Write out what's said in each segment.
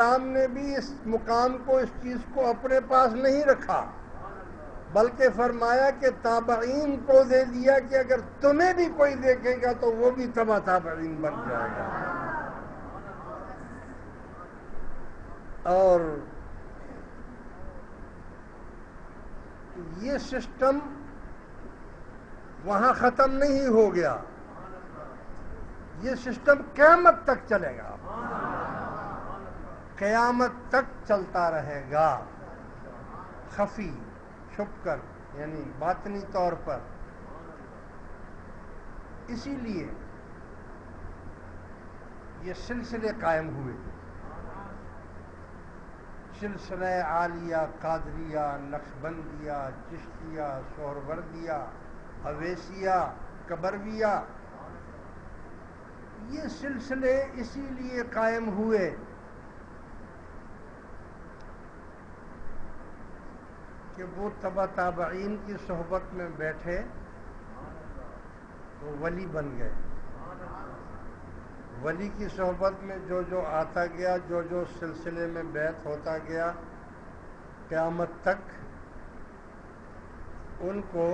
اسلام نے بھی اس مقام کو، اس چیز کو اپنے پاس نہیں رکھا، بلکہ فرمایا کہ تابعین کو دے دیا کہ اگر تمہیں بھی کوئی دیکھے گا تو وہ بھی تبع تابعین بن جائے گا۔ اور یہ سسٹم وہاں ختم نہیں ہو گیا، یہ سسٹم قیامت تک چلے گا، قیامت تک چلتا رہے گا، خفی، چھپ کر، یعنی باطنی طور پر۔ اسی لیے یہ سلسلے قائم ہوئے، سلسلہ عالیہ، قادریہ، نقشبندیہ، چشتیہ، سہروردیہ، اویسیہ، کبرویہ، یہ سلسلے اسی لیے قائم ہوئے کہ وہ تبع تابعین کی صحبت میں بیٹھے تو ولی بن گئے۔ ولی کی صحبت میں جو جو آتا گیا، جو جو سلسلے میں بیعت ہوتا گیا، قیامت تک ان کو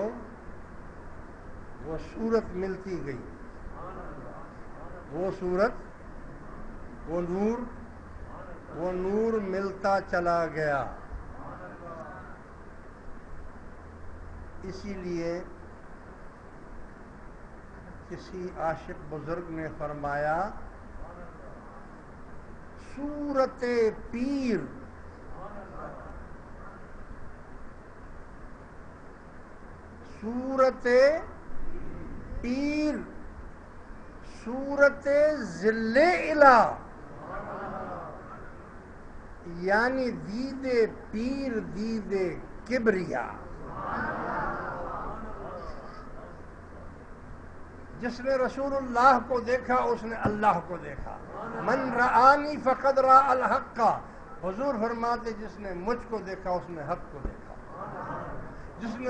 وہ صورت ملتی گئی، وہ صورت، وہ نور ملتا چلا گیا۔ اسی لیے کسی عاشق بزرگ نے فرمایا، صورت پیر صورت پیر صورت ذل الہ، یعنی دید پیر دید کبریا۔ جس نے رسول اللہ کو دیکھا اس نے اللہ کو دیکھا۔ من رآنی فقد رأى الحق، حضور فرماتے جس نے مجھ کو دیکھا اس نے حق کو دیکھا۔ جس نے